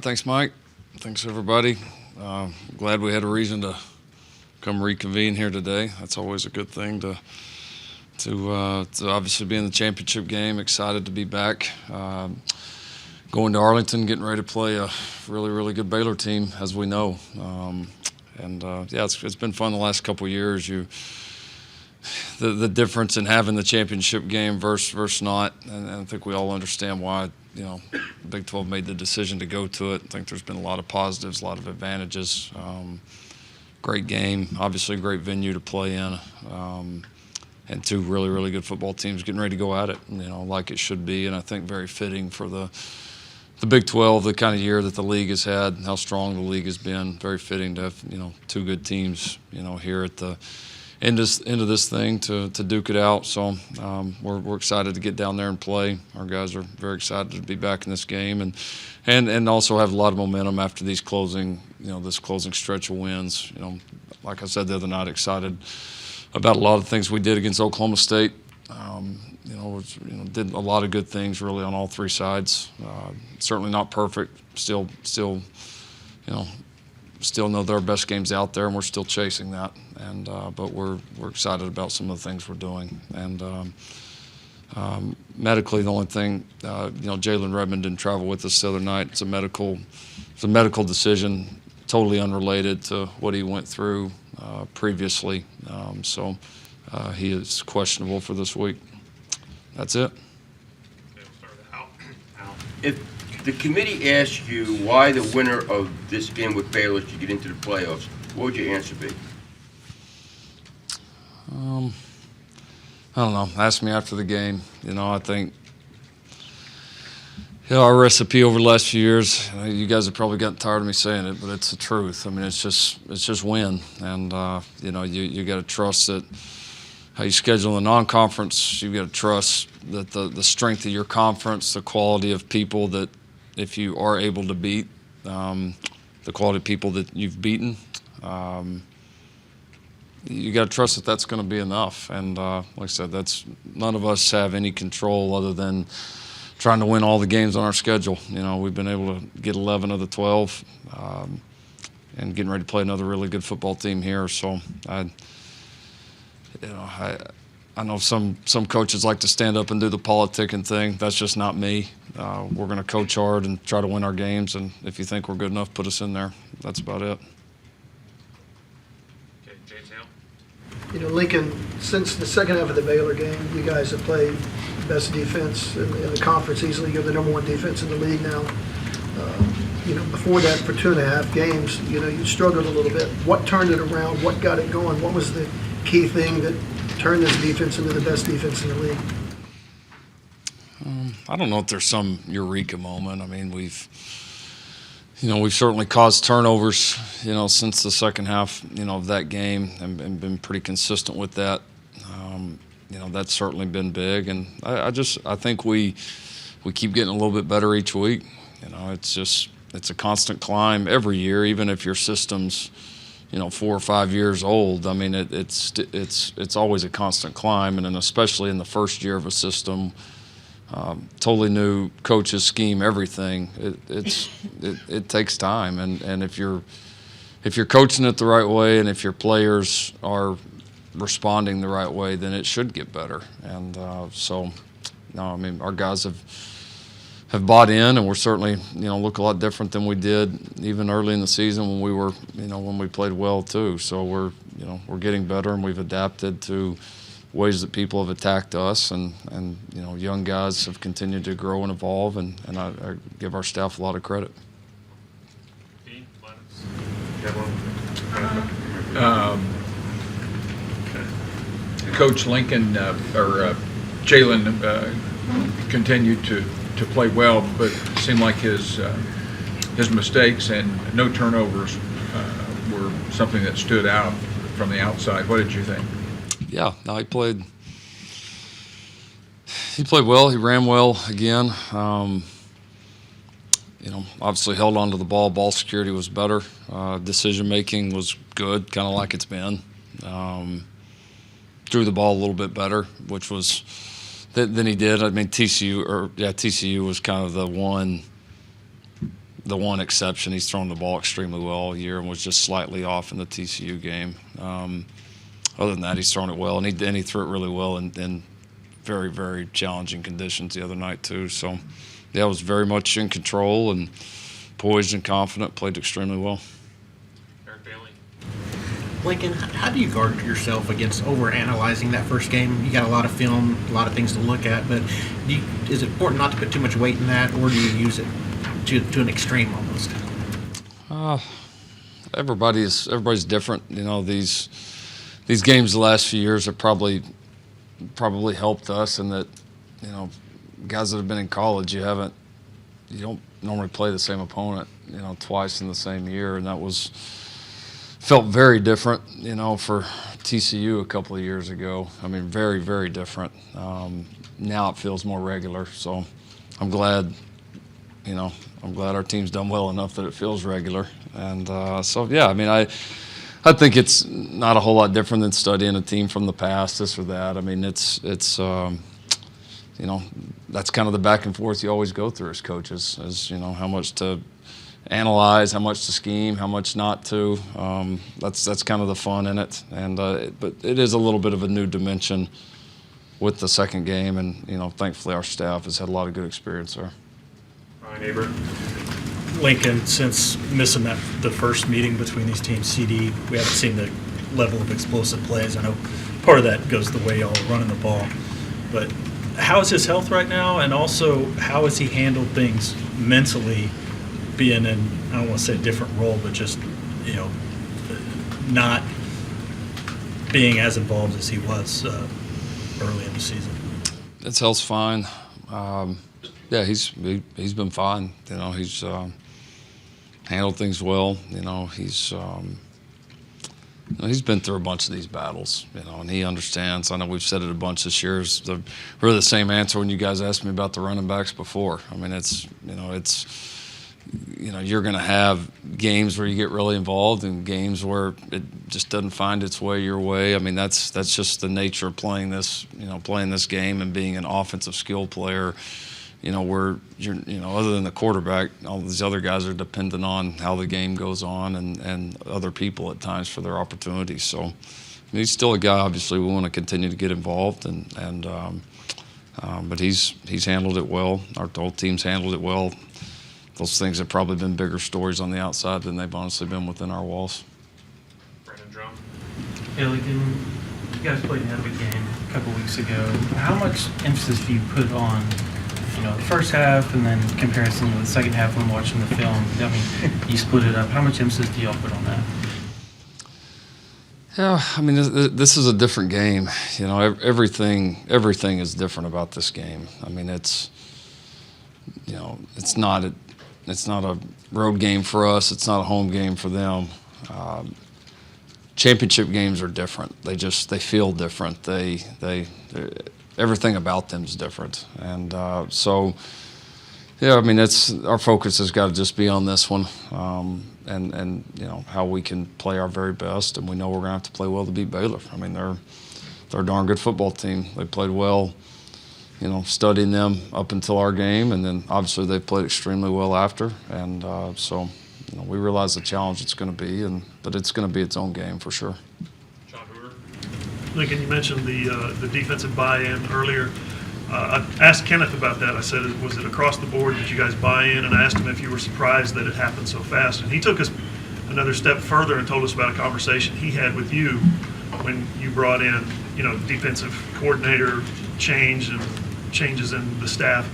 Thanks, Mike. Thanks, everybody. Glad we had a reason to come reconvene here today. That's always a good thing to obviously be in the championship game. Excited to be back. Going to Arlington, getting ready to play a really, really good Baylor team, as we know. Yeah, it's been fun the last couple of years. The difference in having the championship game versus not, and I think we all understand why. Big 12 made the decision to go to it. I think there's been a lot of positives, a lot of advantages. Great game, obviously a great venue to play in, and two really, really good football teams getting ready to go at it, like it should be. And I think very fitting for the Big 12, the kind of year that the league has had, how strong the league has been. Very fitting to have, two good teams, here at the end of this thing to duke it out. So we're excited to get down there and play. Our guys are very excited to be back in this game and also have a lot of momentum after these this closing stretch of wins. Like I said the other night, excited about a lot of things we did against Oklahoma State. Did a lot of good things really on all three sides. Certainly not perfect. Still know there are best games out there, and we're still chasing that. But we're excited about some of the things we're doing. And medically, the only thing, Jalen Redmond didn't travel with us the other night. It's a medical decision, totally unrelated to what he went through previously. He is questionable for this week. That's it. If the committee asked you why the winner of this game with Baylor should get into the playoffs, what would your answer be? I don't know. Ask me after the game. I think our recipe over the last few years. You guys have probably gotten tired of me saying it, but it's the truth. I mean, it's just win, and you got to trust that. How you schedule the non-conference, you've got to trust that the strength of your conference, the quality of people that, if you are able to beat, the quality of people that you've beaten, you got to trust that that's going to be enough. And like I said, none of us have any control other than trying to win all the games on our schedule. We've been able to get 11 of the 12, and getting ready to play another really good football team here. So I know some coaches like to stand up and do the politicking thing. That's just not me. We're going to coach hard and try to win our games, and if you think we're good enough, put us in there. That's about it. Okay, James Hale. Lincoln, since the second half of the Baylor game, you guys have played best defense in the conference easily. You're the number one defense in the league now. Before that, for 2.5 games, you struggled a little bit. What turned it around? What got it going? What was the key thing that turned this defense into the best defense in the league? I don't know if there's some eureka moment. I mean, we've certainly caused turnovers, since the second half, of that game, and been pretty consistent with that. That's certainly been big, and I think we keep getting a little bit better each week. It's a constant climb every year, even if your system's 4 or 5 years old. I mean, it's always a constant climb, and then especially in the first year of a system, totally new coaches, scheme, everything. It takes time, and if you're coaching it the right way, and if your players are responding the right way, then it should get better. And our guys have bought in, and we're certainly, look a lot different than we did even early in the season when we were, when we played well too. So we're getting better, and we've adapted to ways that people have attacked us, and young guys have continued to grow and evolve, and I give our staff a lot of credit. Dean, Linus. Coach Lincoln Jalen continued to play well, but it seemed like his mistakes and no turnovers were something that stood out from the outside. What did you think? Yeah, no, he played well. He ran well again. Obviously held on to the ball. Ball security was better. Decision making was good, kind of like it's been. Threw the ball a little bit better, which was than he did. I mean, TCU was kind of the one the one exception. He's thrown the ball extremely well all year and was just slightly off in the TCU game. Other than that, he's thrown it well, and he threw it really well in very, very challenging conditions the other night too. So, yeah, was very much in control and poised and confident, played extremely well. Eric Bailey. Lincoln, how do you guard yourself against overanalyzing that first game? You got a lot of film, a lot of things to look at, but is it important not to put too much weight in that, or do you use it to an extreme almost? Everybody's different. You know, these games the last few years have probably helped us in that, you know, guys that have been in college, you don't normally play the same opponent, you know, twice in the same year, and that felt very different, you know, for TCU a couple of years ago. I mean, very, very different. Now it feels more regular, so I'm glad our team's done well enough that it feels regular. And so, yeah, I mean, I think it's not a whole lot different than studying a team from the past, this or that. I mean, it's you know, that's kind of the back and forth you always go through as coaches, is, you know, how much to analyze, how much to scheme, how much not to. That's kind of the fun in it. And but it is a little bit of a new dimension with the second game, and, you know, thankfully our staff has had a lot of good experience there. Ryan Aber. Lincoln, since missing the first meeting between these teams, CD, we haven't seen the level of explosive plays. I know part of that goes the way y'all are running the ball, but how is his health right now, and also how has he handled things mentally, being in, I don't want to say a different role, but just, you know, not being as involved as he was early in the season? His health's fine. Yeah, he's been fine. You know, he's handled things well. You know, he's been through a bunch of these battles. You know, and he understands. I know we've said it a bunch this year. It's really the same answer when you guys asked me about the running backs before. I mean, you're going to have games where you get really involved and games where it just doesn't find its way your way. I mean, that's just the nature of playing this game and being an offensive skill player. You know, where other than the quarterback, all these other guys are dependent on how the game goes on and other people at times for their opportunities. So, I mean, he's still a guy. Obviously, we want to continue to get involved, but he's handled it well. Our whole team's handled it well. Those things have probably been bigger stories on the outside than they've honestly been within our walls. Brandon Drum. Hey, Lincoln, you guys played an epic game a couple weeks ago. How much emphasis do you put on, you know, the first half and then comparison to the second half when watching the film? I mean, you split it up. How much emphasis do y'all put on that? Yeah, I mean, this is a different game. You know, everything is different about this game. I mean, it's not a road game for us. It's not a home game for them. Championship games are different. They feel different. Everything about them is different. And so, yeah, I mean, our focus has got to just be on this one, and you know, how we can play our very best. And we know we're going to have to play well to beat Baylor. I mean, they're a darn good football team. They played well, you know, studying them up until our game, and then obviously they played extremely well after. And so, you know, we realize the challenge it's going to be, but it's going to be its own game for sure. John Hoover. Lincoln, you mentioned the defensive buy-in earlier. I asked Kenneth about that. I said, was it across the board? Did you guys buy in? And I asked him if you were surprised that it happened so fast. And he took us another step further and told us about a conversation he had with you when you brought in, you know, defensive coordinator change and changes in the staff.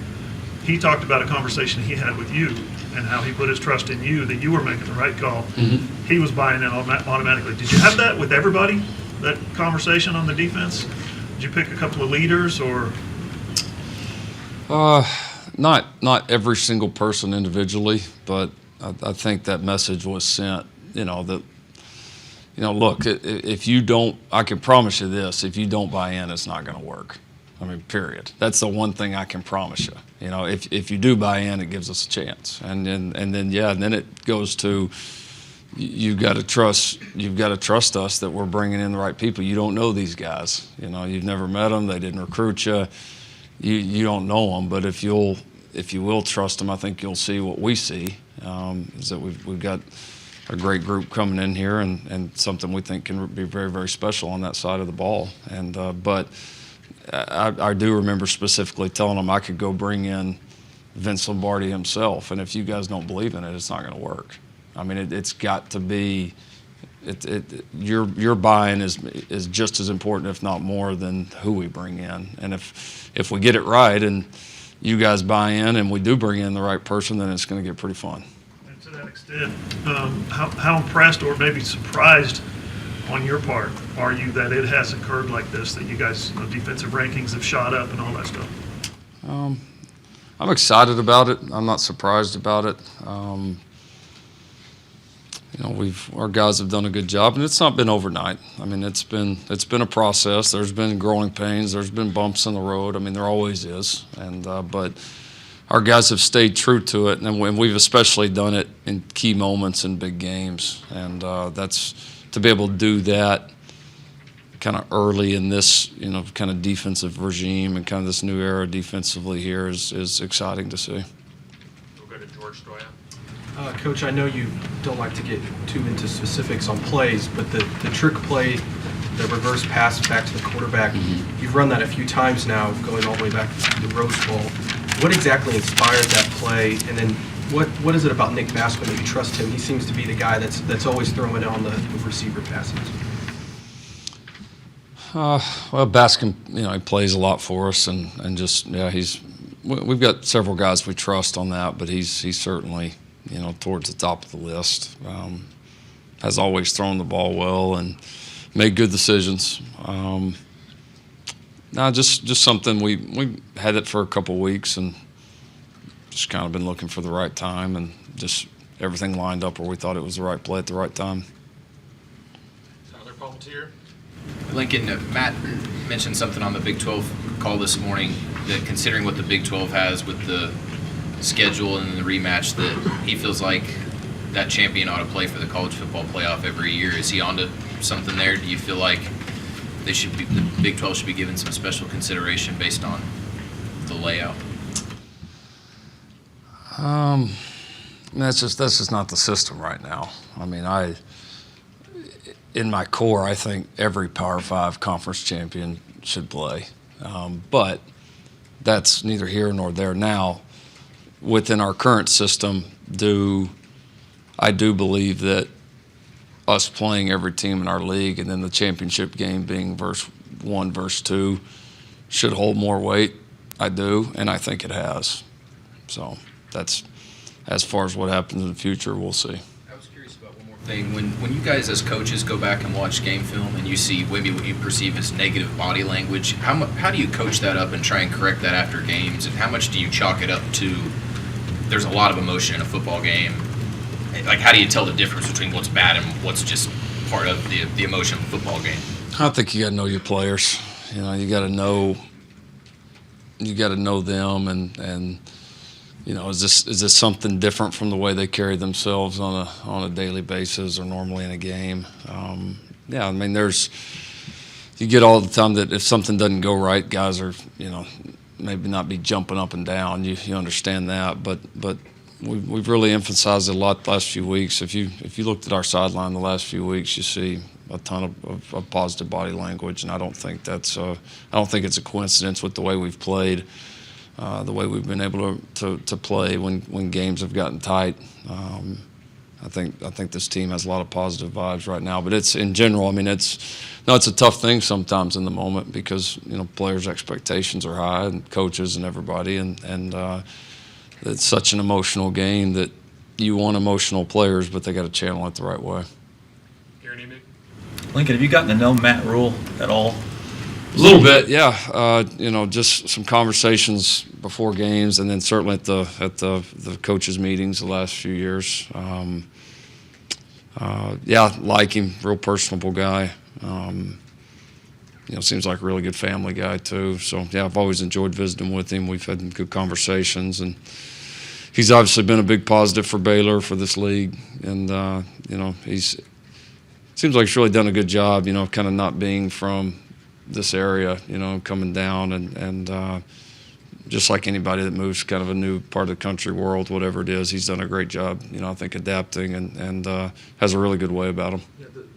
He talked about a conversation he had with you and how he put his trust in you, that you were making the right call. Mm-hmm. He was buying in automatically. Did you have that with everybody, that conversation on the defense? Did you pick a couple of leaders, or? Not every single person individually, but I think that message was sent, you know, that, you know, look, if you don't, I can promise you this, if you don't buy in, it's not going to work. I mean, period. That's the one thing I can promise you. You know, if you do buy in, it gives us a chance. And then it goes to, you've got to trust us that we're bringing in the right people. You don't know these guys. You know, you've never met them. They didn't recruit you. You don't know them. But if you will trust them, I think you'll see what we see. is that we've got a great group coming in here and something we think can be very, very special on that side of the ball. And but I do remember specifically telling them I could go bring in Vince Lombardi himself, and if you guys don't believe in it, it's not going to work. I mean, it's got to be. Your buy-in is just as important, if not more, than who we bring in. And if we get it right and you guys buy in and we do bring in the right person, then it's going to get pretty fun. And to that extent, how impressed or maybe surprised on your part are you that it has occurred like this, that you guys, defensive rankings have shot up and all that stuff? I'm excited about it. I'm not surprised about it. Our guys have done a good job, and it's not been overnight. I mean, it's been a process. There's been growing pains. There's been bumps in the road. I mean, there always is. And but our guys have stayed true to it, and we've especially done it in key moments in big games. And that's to be able to do that kind of early in this, kind of defensive regime and kind of this new era defensively here is exciting to see. We'll go to George Stoya. Coach, I know you don't like to get too into specifics on plays, but the trick play, the reverse pass back to the quarterback, you've run that a few times now, going all the way back to the Rose Bowl. What exactly inspired that play, and then what is it about Nick Bascom that you trust him? He seems to be the guy that's always throwing it on the receiver passes. Well, Bascom, he plays a lot for us, and just we've got several guys we trust on that, but he's certainly towards the top of the list. Has always thrown the ball well and made good decisions. Just something we had it for a couple weeks and just kind of been looking for the right time, and just everything lined up where we thought it was the right play at the right time. Another volunteer. Lincoln, Matt mentioned something on the Big 12 call this morning that considering what the Big 12 has with the schedule and the rematch, that he feels like that champion ought to play for the college football playoff every year. Is he onto something there? Do you feel like the Big 12 should be given some special consideration based on the layout? That's just not the system right now. I mean, in my core, I think every Power 5 conference champion should play. But that's neither here nor there now. Within our current system, I do believe that us playing every team in our league and then the championship game being verse 1, verse 2 should hold more weight. I do, and I think it has. So that's as far as what happens in the future, we'll see. I was curious about one more thing. When you guys as coaches go back and watch game film and you see maybe what you perceive as negative body language, how do you coach that up and try and correct that after games? And how much do you chalk it up to there's a lot of emotion in a football game? Like, how do you tell the difference between what's bad and what's just part of the emotion of a football game? I think you got to know your players. You got to know them, and is this something different from the way they carry themselves on a daily basis or normally in a game? I mean, you get all the time that if something doesn't go right, guys are maybe not be jumping up and down. You understand that, but we've really emphasized it a lot the last few weeks. If you looked at our sideline the last few weeks, you see a ton of positive body language, and I don't think it's a coincidence with the way we've played, the way we've been able to play when games have gotten tight. I think this team has a lot of positive vibes right now, but it's in general. I mean, it's a tough thing sometimes in the moment because players' expectations are high, and coaches and everybody, and it's such an emotional game that you want emotional players, but they got to channel it the right way. Gary Neiman. Lincoln, have you gotten to know Matt Rule at all? A little bit, yeah. Just some conversations before games, and then certainly at the coaches' meetings the last few years. Like him, real personable guy. Seems like a really good family guy too. So I've always enjoyed visiting with him. We've had good conversations, and he's obviously been a big positive for Baylor, for this league, and seems like he's really done a good job. Kind of not being from this area, coming down and just like anybody that moves kind of a new part of the country, world, whatever it is, he's done a great job, I think, adapting and has a really good way about him.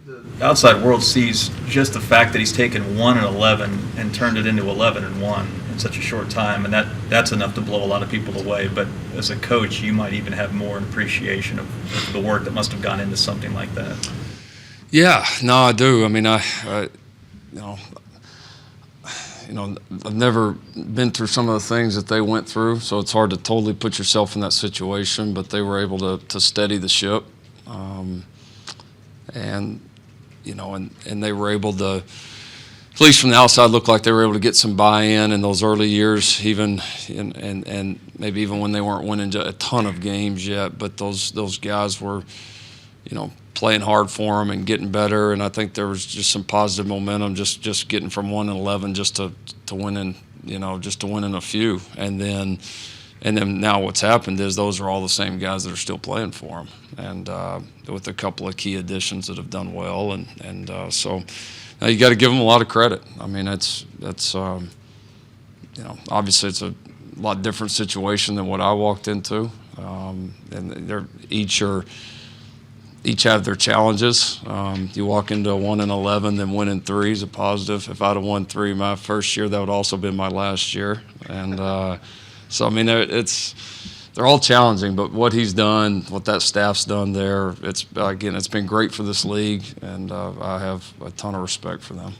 The outside world sees just the fact that he's taken 1-11 and turned it into 11-1 in such a short time, and that's enough to blow a lot of people away. But as a coach, you might even have more appreciation of the work that must have gone into something like that. Yeah, no, I do. I mean, I've never been through some of the things that they went through, so it's hard to totally put yourself in that situation. But they were able to steady the ship, and they were able to, at least from the outside, look like they were able to get some buy-in in those early years, even and maybe even when they weren't winning a ton of games yet. But those guys were, playing hard for them and getting better. And I think there was just some positive momentum, just getting from 1-11 just to winning, just to winning a few. And then now what's happened is those are all the same guys that are still playing for them, and with a couple of key additions that have done well. And so now you got to give them a lot of credit. I mean, that's obviously it's a lot different situation than what I walked into, and they're each have their challenges. You walk into 1-11, then winning 3 is a positive. If I'd have won 3 my first year, that would also been my last year. And so, I mean, they're all challenging, but what he's done, what that staff's done there, it's been great for this league, and I have a ton of respect for them.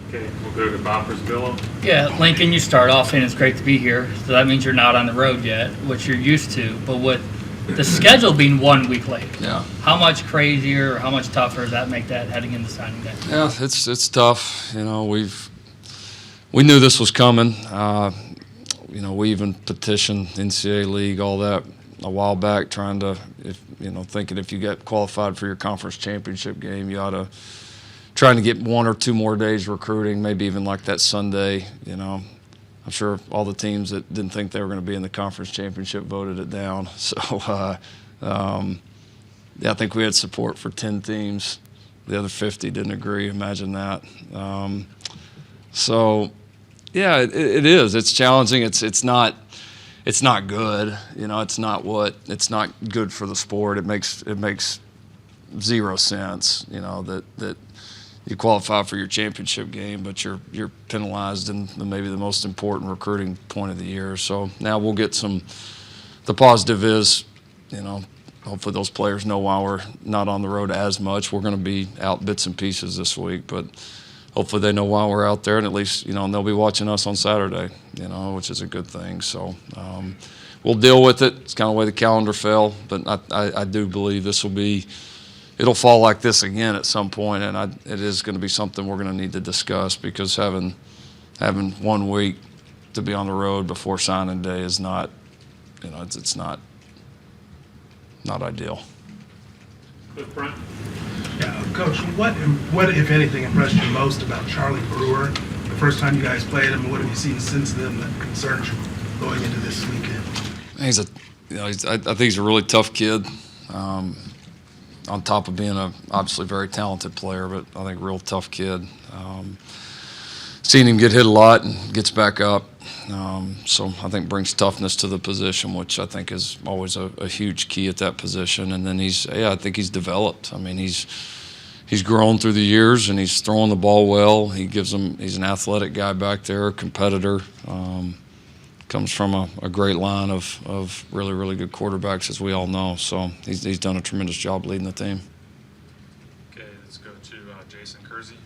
Okay, we'll go to Bob Brisbillo. Yeah, Lincoln, you start off, and it's great to be here. So that means you're not on the road yet, which you're used to. But with the schedule being 1 week late, Yeah. how much crazier or how much tougher does that make that heading into signing day? Yeah, it's tough. We knew this was coming. We even petitioned NCAA league, all that, a while back, trying to, thinking if you get qualified for your conference championship game, you ought to trying to get 1 or 2 more days recruiting, maybe even like that Sunday. I'm sure all the teams that didn't think they were going to be in the conference championship voted it down. So, I think we had support for 10 teams. The other 50 didn't agree. Imagine that. Yeah, it is. It's challenging. It's not good. It's not good for the sport. It makes zero sense. That you qualify for your championship game, but you're penalized in maybe the most important recruiting point of the year. So now we'll get some. The positive is, hopefully those players know why we're not on the road as much. We're going to be out bits and pieces this week, but hopefully they know why we're out there, and at least they'll be watching us on Saturday, which is a good thing. So we'll deal with it. It's kind of the way the calendar fell, but I do believe this will be. It'll fall like this again at some point, and it is going to be something we're going to need to discuss, because having 1 week to be on the road before signing day is not, it's not ideal. Cliff Brent. Yeah, Coach, what if anything impressed you most about Charlie Brewer the first time you guys played him, and what have you seen since then that concerns you going into this weekend? I think he's a really tough kid. On top of being obviously very talented player, but I think a real tough kid. Seen him get hit a lot and gets back up. So I think brings toughness to the position, which I think is always a huge key at that position. And then I think he's developed. I mean, he's grown through the years, and he's throwing the ball well. He's an athletic guy back there, a competitor. Comes from a great line of really, really good quarterbacks, as we all know. So he's done a tremendous job leading the team. Okay, let's go to Jason Kersey.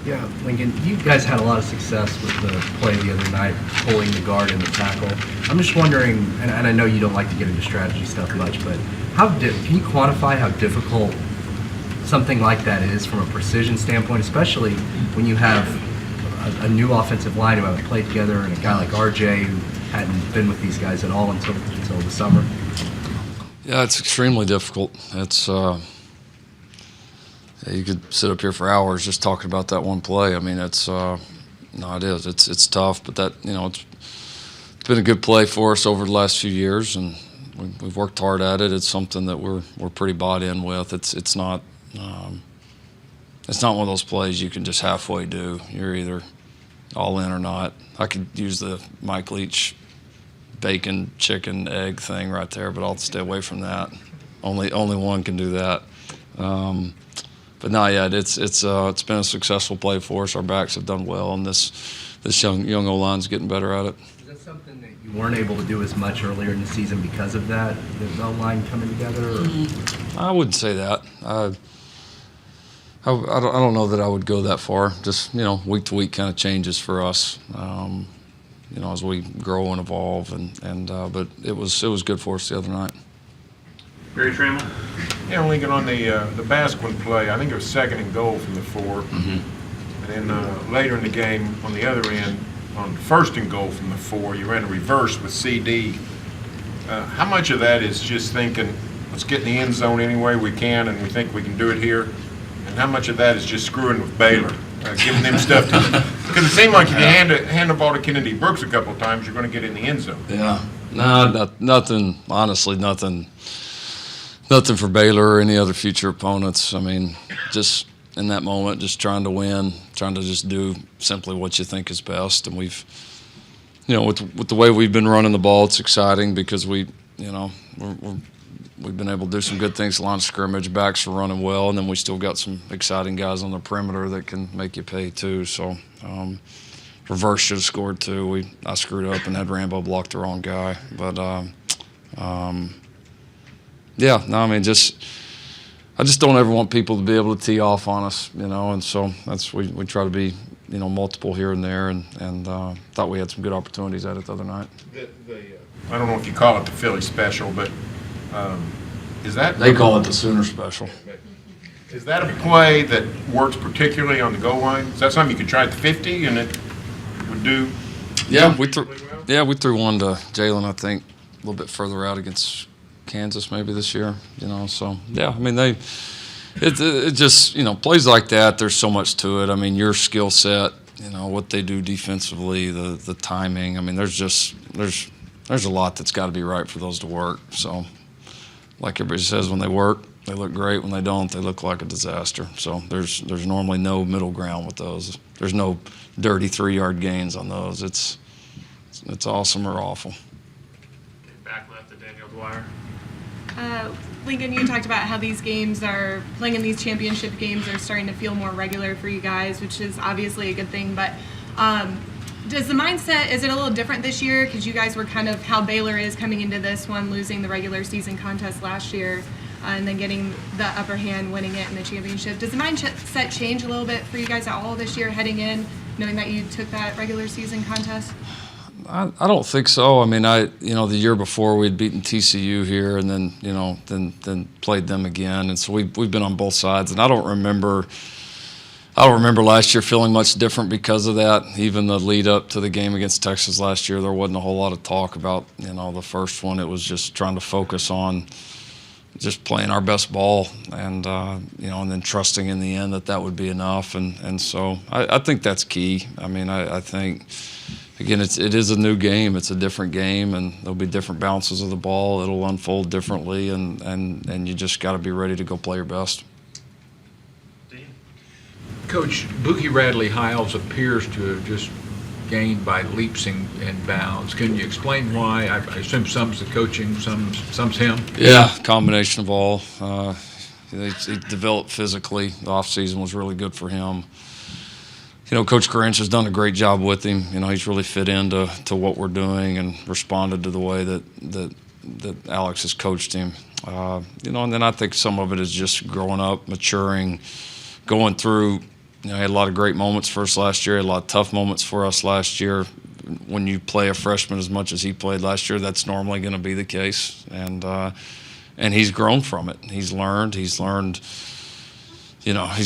Yeah, Lincoln, you guys had a lot of success with the play the other night, pulling the guard and the tackle. I'm just wondering, and I know you don't like to get into strategy stuff much, but can you quantify how difficult something like that is from a precision standpoint, especially when you have a new offensive line who haven't played together, and a guy like RJ who hadn't been with these guys at all until the summer? Yeah, it's extremely difficult. It's you could sit up here for hours just talking about that one play. I mean, it is. It's tough, but it's been a good play for us over the last few years, and we've worked hard at it. It's something that we're pretty bought in with. It's not one of those plays you can just halfway do. You're either all in or not. I could use the Mike Leach bacon, chicken, egg thing right there, but I'll stay away from that. Only one can do that. But no, yeah, it's been a successful play for us. Our backs have done well, and this young O-line's getting better at it. Is that something that you weren't able to do as much earlier in the season because of that, the O-line coming together? Or? I wouldn't say that. I don't know that I would go that far. Just, week to week kind of changes for us, as we grow and evolve. But it was good for us the other night. Barry Trammell? Yeah, Lincoln, on the Basquin play, I think it was 2nd and goal from the 4. Mm-hmm. And then later in the game, on the other end, on 1st and goal from the 4, you ran a reverse with CD. How much of that is just thinking, let's get in the end zone any way we can, and we think we can do it here? And how much of that is just screwing with Baylor, giving them stuff to them? Because it seemed like if you hand the ball to Kennedy Brooks a couple of times, you're going to get in the end zone. Yeah. No, nothing, honestly, nothing for Baylor or any other future opponents. I mean, just in that moment, just trying to win, trying to just do simply what you think is best. And we've, with the way we've been running the ball, it's exciting because we've been able to do some good things. Line of scrimmage, backs are running well, and then we still got some exciting guys on the perimeter that can make you pay too. So, reverse should have scored too. I screwed up and had Rambo block the wrong guy. But yeah, no, I mean, I just don't ever want people to be able to tee off on us, and so we try to be, multiple here and there, and thought we had some good opportunities at it the other night. I don't know if you call it the Philly special, but is that... They call it the Sooner special. Is that a play that works particularly on the goal line? Is that something you could try at the 50 and it would do? Yeah, we threw one to Jalen, I think, a little bit further out against Kansas maybe this year, so yeah, I mean, it just, plays like that, there's so much to it. I mean, your skill set, what they do defensively, the timing, I mean, there's a lot that's got to be right for those to work. So like everybody says, when they work, they look great. When they don't, they look like a disaster. So there's normally no middle ground with those. There's no dirty 3-yard gains on those. It's awesome or awful. Back left to Daniel Dwyer. Lincoln, you talked about how these games are playing in these championship games are starting to feel more regular for you guys, which is obviously a good thing. But does the mindset, is it a little different this year? Because you guys were kind of how Baylor is coming into this one, losing the regular season contest last year, and then getting the upper hand, winning it in the championship. Does the mindset change a little bit for you guys at all this year heading in, knowing that you took that regular season contest? I don't think so. I mean, the year before we'd beaten TCU here, and then then played them again, and so we've been on both sides. And I don't remember last year feeling much different because of that. Even the lead up to the game against Texas last year, there wasn't a whole lot of talk about the first one. It was just trying to focus on just playing our best ball, and and then trusting in the end that would be enough. And so I think that's key. I mean, I think. Again, it is a new game. It's a different game, and there'll be different bounces of the ball. It'll unfold differently, and you just got to be ready to go play your best. Coach, Boogie Radley-Hiles appears to have just gained by leaps and bounds. Can you explain why? I assume some's the coaching, some's him. Yeah, combination of all. He developed physically. The offseason was really good for him. Coach Grinch has done a great job with him. He's really fit into what we're doing and responded to the way that Alex has coached him. And then I think some of it is just growing up, maturing, going through. He had a lot of great moments for us last year, a lot of tough moments for us last year. When you play a freshman as much as he played last year, that's normally going to be the case. And he's grown from it. He's learned. He's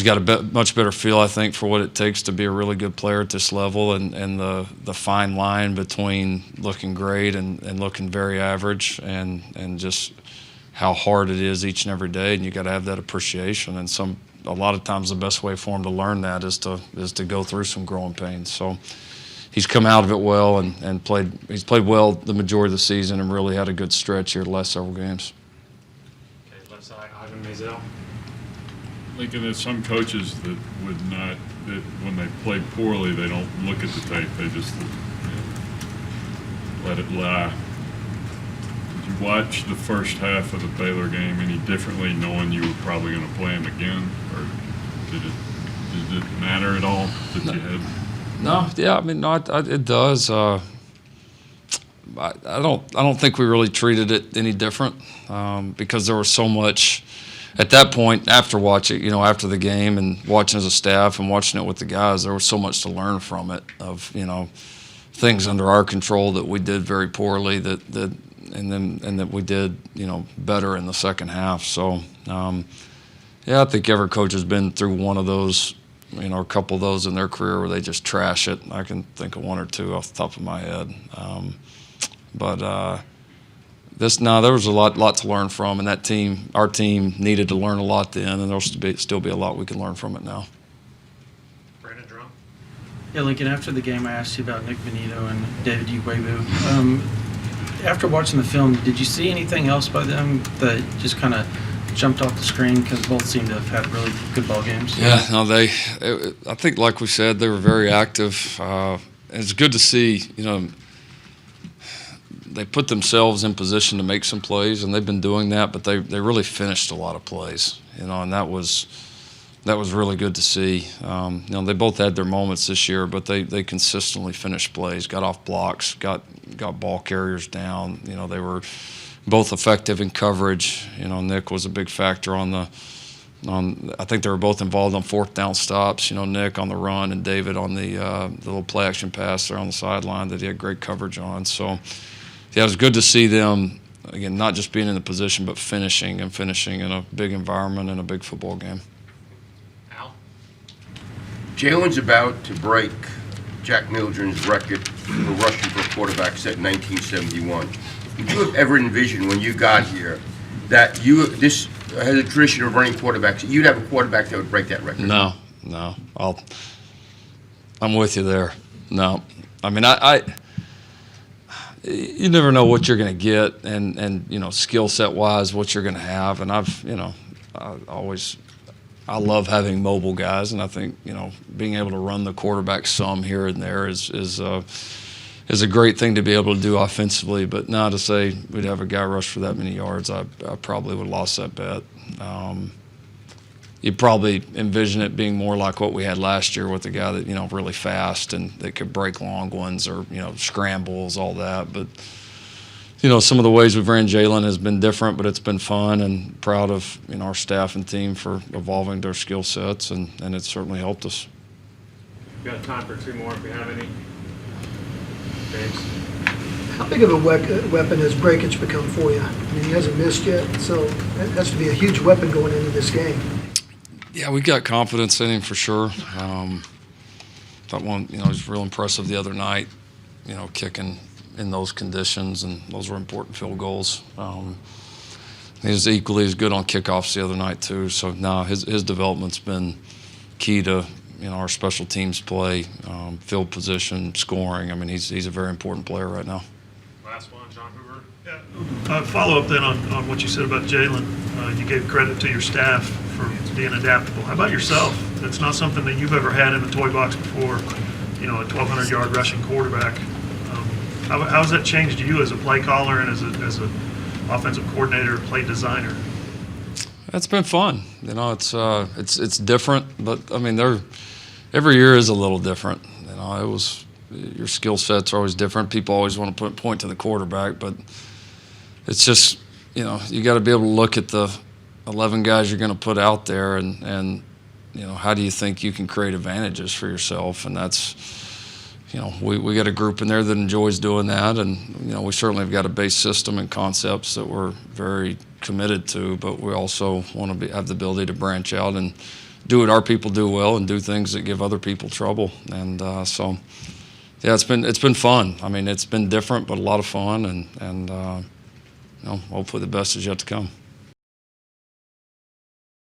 got a much better feel, I think, for what it takes to be a really good player at this level, and the fine line between looking great and looking very average, and just how hard it is each and every day. And you got to have that appreciation. And a lot of times the best way for him to learn that is to go through some growing pains. So he's come out of it well and he's played well the majority of the season and really had a good stretch here the last several games. Okay, left side, Ivan Mazel. Lincoln, there's some coaches that would not, that when they play poorly, they don't look at the tape. They just let it lie. Did you watch the first half of the Baylor game any differently, knowing you were probably going to play them again, or did it matter at all that you had? No, yeah, I mean, no, it does. I don't think we really treated it any different because there was so much at that point after watching, after the game and watching as a staff and watching it with the guys. There was so much to learn from it of things under our control that we did very poorly and that we did better in the second half. So yeah, I think every coach has been through one of those. A couple of those in their career where they just trash it. I can think of one or two off the top of my head. But there was a lot to learn from, and our team needed to learn a lot then, and there'll still be a lot we can learn from it now. Brandon Drum. Yeah, Lincoln, after the game, I asked you about Nick Benito and David Ugwebu. After watching the film, did you see anything else by them that just kind of jumped off the screen, because both seem to have had really good ball games? Yeah, no, I think like we said, they were very active. It's good to see, they put themselves in position to make some plays, and they've been doing that, but they really finished a lot of plays, and that was really good to see. They both had their moments this year, but they consistently finished plays, got off blocks, got ball carriers down. They were both effective in coverage. Nick was a big factor I think they were both involved on fourth down stops. Nick on the run and David on the little play action pass there on the sideline that he had great coverage on. So yeah, it was good to see them, again, not just being in the position, but finishing in a big environment and a big football game. Al? Jalen's about to break Jack Mildren's record for rushing for a quarterback set in 1971. Would you have ever envisioned when you got here that this has a tradition of running quarterbacks, you'd have a quarterback that would break that record? No. I'm with you there. No. I mean, you never know what you're going to get and skill set wise what you're going to have. And I love having mobile guys, and I think being able to run the quarterback some here and there is a great thing to be able to do offensively. But now to say we'd have a guy rush for that many yards, I probably would have lost that bet. You'd probably envision it being more like what we had last year with a guy that really fast and that could break long ones or scrambles, all that. But some of the ways we've ran Jalen has been different, but it's been fun, and proud of our staff and team for evolving their skill sets, and it's certainly helped us. We've got time for two more if we have any. James? How big of a weapon has breakage become for you? I mean, he hasn't missed yet, so that has to be a huge weapon going into this game. Yeah, we got confidence in him for sure. That one, he was real impressive the other night, kicking in those conditions, and those were important field goals. He was equally as good on kickoffs the other night too. So now his development's been key to our special teams play, field position, scoring. I mean, he's a very important player right now. Last one, John Hoover. Yeah. Follow up then on what you said about Jalen. You gave credit to your staff for being adaptable. How about yourself? That's not something that you've ever had in the toy box before. A 1,200-yard rushing quarterback. How has that changed you as a play caller and as a offensive coordinator, play designer? It's been fun. It's different, but I mean, every year is a little different. Your skill sets are always different. People always want to point to the quarterback, but it's just you got to be able to look at the 11 guys you're going to put out there, and how do you think you can create advantages for yourself? And that's we got a group in there that enjoys doing that, and we certainly have got a base system and concepts that we're very committed to, but we also want to have the ability to branch out and do what our people do well and do things that give other people trouble. And so yeah, it's been fun. I mean, it's been different, but a lot of fun, and hopefully the best is yet to come.